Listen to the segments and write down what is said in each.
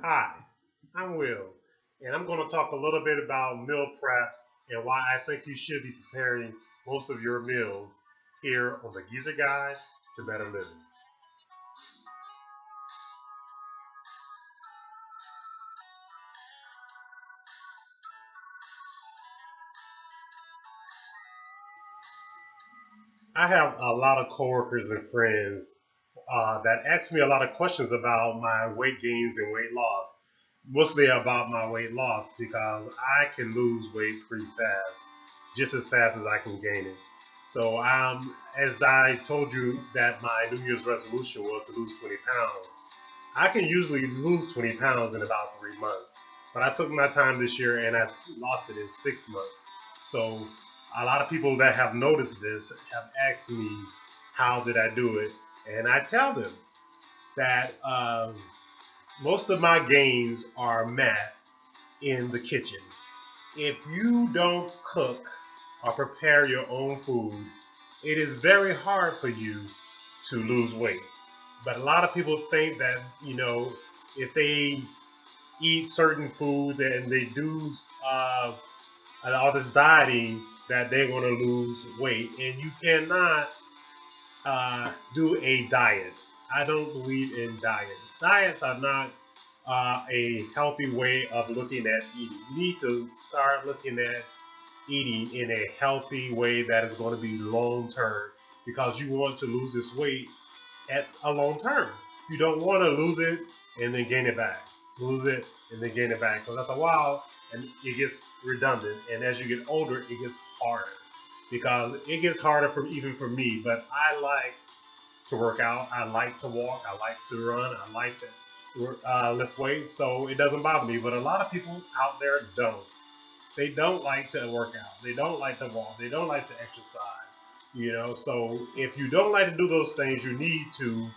Hi, I'm Will, and I'm going to talk a little bit about meal prep and why I think you should be preparing most of your meals here on the Geezer Guide to Better Living. I have a lot of coworkers and friends that ask me a lot of questions about my weight gains and weight loss, mostly about my weight loss because I can lose weight pretty fast, just as fast as I can gain it. So, as I told you that my New Year's resolution was to lose 20 pounds, I can usually lose 20 pounds in about 3 months. But I took my time this year and I lost it in 6 months. So a lot of people that have noticed this have asked me, how did I do it? And I tell them that most of my gains are met in the kitchen. If you don't cook or prepare your own food, it is very hard for you to lose weight. But a lot of people think that, if they eat certain foods and they do uh, all this dieting, that they're going to lose weight. And you cannot do a diet. I don't believe in diets. Diets are not a healthy way of looking at eating. You need to start looking at eating in a healthy way that is going to be long term because you want to lose this weight at a long term. You don't want to lose it and then gain it back. Lose it and then gain it back. Because after a while, and it gets redundant. And as you get older, it gets harder. Because it gets harder for even for me. But I like to work out. I like to walk. I like to run. I like to lift weights. So it doesn't bother me. But a lot of people out there don't. They don't like to work out. They don't like to walk. They don't like to exercise. So if you don't like to do those things, you need to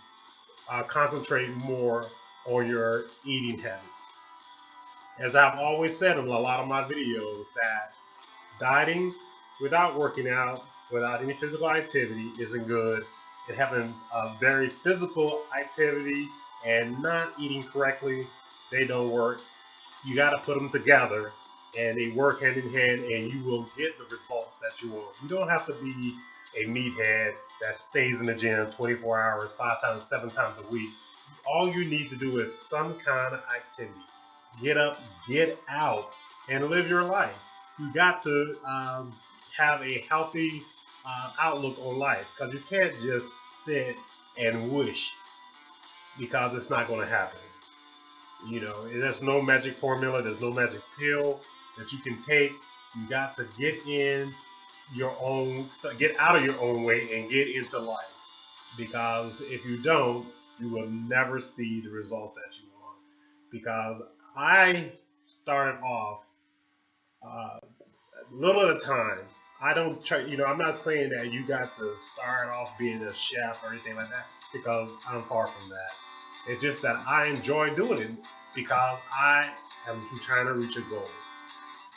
concentrate more on your eating habits. As I've always said in a lot of my videos, that dieting without working out, without any physical activity, isn't good. And having a very physical activity and not eating correctly, they don't work. You got to put them together and they work hand in hand and you will get the results that you want. You don't have to be a meathead that stays in the gym 24 hours, 5 times, 7 times a week. All you need to do is some kind of activity. Get up, get out, and live your life. You got to have a healthy outlook on life because you can't just sit and wish because it's not going to happen. There's no magic formula, there's no magic pill that you can take. You got to get out of your own way and get into life. Because if you don't, you will never see the results that you want. Because I started off uh, little at a time. I don't try, I'm not saying that you got to start off being a chef or anything like that because I'm far from that. It's just that I enjoy doing it because I am trying to reach a goal.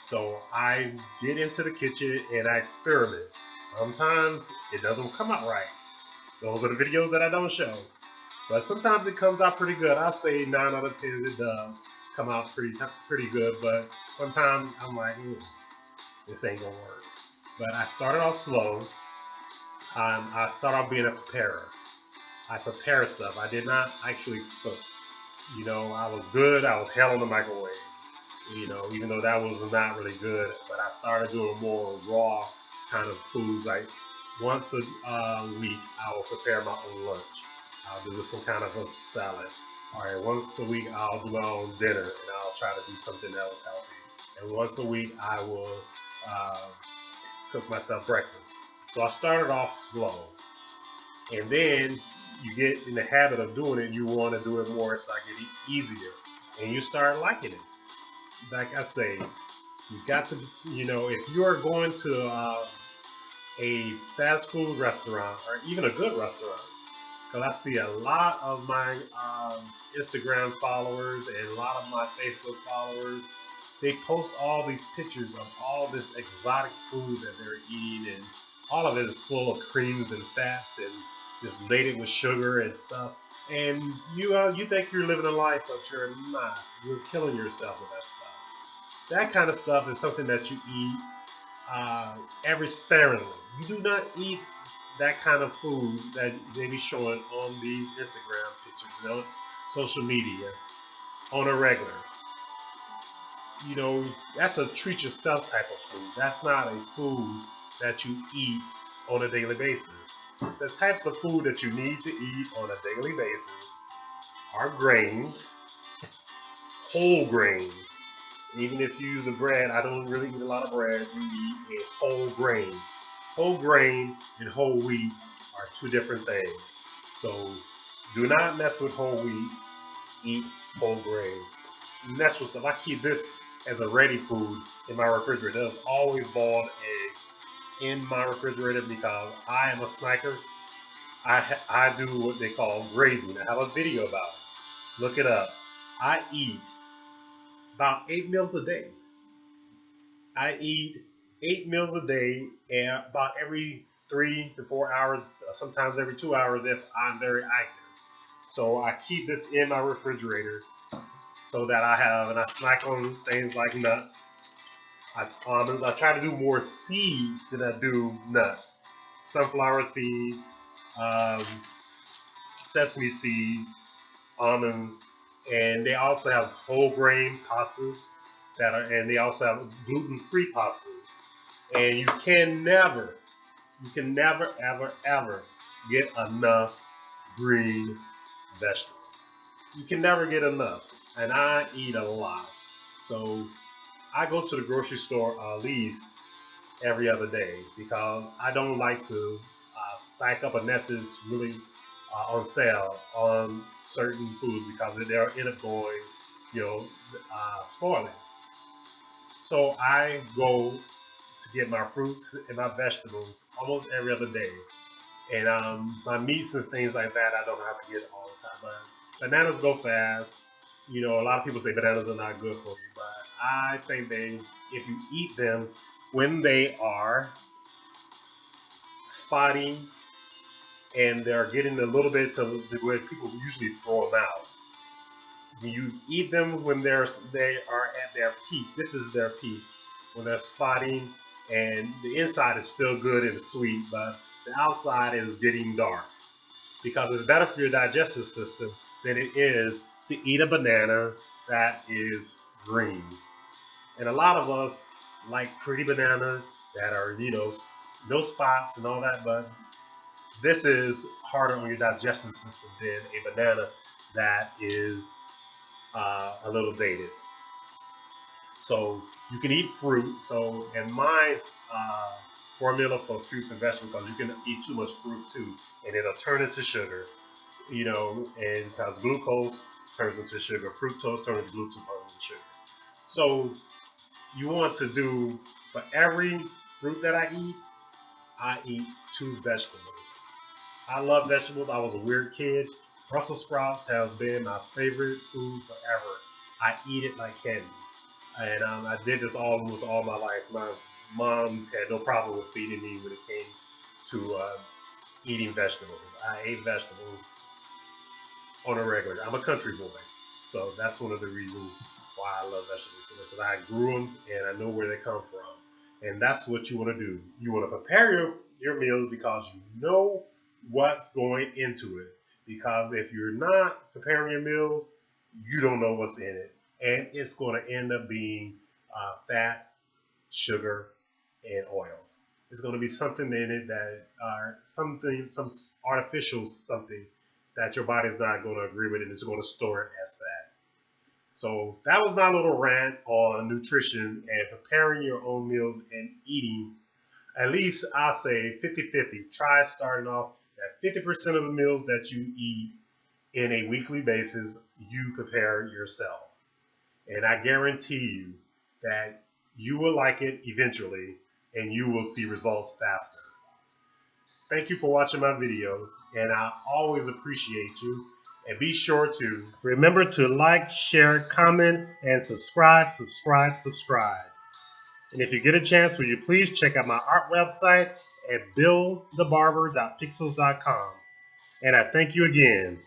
So I get into the kitchen and I experiment. Sometimes it doesn't come out right. Those are the videos that I don't show. But sometimes it comes out pretty good. I say 9 out of 10 it does come out pretty good. But sometimes I'm like, this ain't gonna work. But I started off slow. I started off being a preparer. I prepare stuff. I did not actually cook. I was good. I was hell on the microwave. Even though that was not really good. But I started doing more raw kind of foods. Like once a week, I will prepare my own lunch. I'll do some kind of a salad. All right, once a week, I'll do my own dinner, and I'll try to do something else healthy. And once a week, I will uh, cook myself breakfast. So I started off slow, and then you get in the habit of doing it. You want to do it more. It's like getting easier, and you start liking it. Like I say, you got to, if you are going to a fast food restaurant or even a good restaurant, because I see a lot of my Instagram followers and a lot of my Facebook followers, they post all these pictures of all this exotic food that they're eating, and all of it is full of creams and fats, and just laden with sugar and stuff. And you think you're living a life, but you're not. You're killing yourself with that stuff. That kind of stuff is something that you eat every sparingly. You do not eat that kind of food that they be showing on these Instagram pictures, social media on a regular. That's a treat yourself type of food. That's not a food that you eat on a daily basis. The types of food that you need to eat on a daily basis are grains, whole grains. Even if you use a bread, I don't really eat a lot of bread. You eat a whole grain. Whole grain and whole wheat are two different things. So do not mess with whole wheat. Eat whole grain. Natural stuff. I keep this as a ready food in my refrigerator. There's always boiled eggs in my refrigerator because I am a snacker. I do what they call grazing. I have a video about it. Look it up. I eat about 8 meals a day. I eat 8 meals a day, and about every 3 to 4 hours, sometimes every 2 hours if I'm very active. So I keep this in my refrigerator so that and I snack on things like nuts, almonds. I try to do more seeds than I do nuts. Sunflower seeds, um, sesame seeds, almonds, and they also have whole grain pastas and they also have gluten-free pastas. And you can never, ever, ever get enough green vegetables. You can never get enough, and I eat a lot. So I go to the grocery store at least every other day because I don't like to stack up unless it's really on sale on certain foods because they'll end up going, you know, spoiling. So I go to get my fruits and my vegetables almost every other day. And my meats and things like that, I don't have to get all the time. But bananas go fast. A lot of people say bananas are not good for you, but I think if you eat them when they are spotty and they're getting a little bit to where people usually throw them out. You eat them when they are at their peak. This is their peak when they're spotting, and the inside is still good and sweet, but the outside is getting dark because it's better for your digestive system than it is to eat a banana that is green. And a lot of us like pretty bananas that are, no spots and all that, but this is harder on your digestive system than a banana that is a little dated. So you can eat fruit. So in my formula for fruits and vegetables, because you can eat too much fruit too, and it'll turn into sugar. And because glucose turns into sugar, fructose turns into glucose, turns into sugar. So you want to do for every fruit that I eat 2 vegetables. I love vegetables. I was a weird kid. Brussels sprouts have been my favorite food forever. I eat it like candy. And I did this almost all my life. My mom had no problem with feeding me when it came to eating vegetables. I ate vegetables on a regular. I'm a country boy, so that's one of the reasons why I love vegetables. Because I grew them and I know where they come from. And that's what you want to do. You want to prepare your meals because you know what's going into it. Because if you're not preparing your meals, you don't know what's in it. And it's going to end up being fat, sugar, and oils. It's going to be something in it that are some artificial something that your body's not going to agree with, and it's going to store it as fat. So that was my little rant on nutrition and preparing your own meals and eating. At least I'll say 50-50. Try starting off at 50% of the meals that you eat in a weekly basis, you prepare yourself. And I guarantee you that you will like it eventually and you will see results faster. Thank you for watching my videos, and I always appreciate you. And be sure to remember to like, share, comment, and subscribe. And if you get a chance, will you please check out my art website at billthebarber.pixels.com. And I thank you again.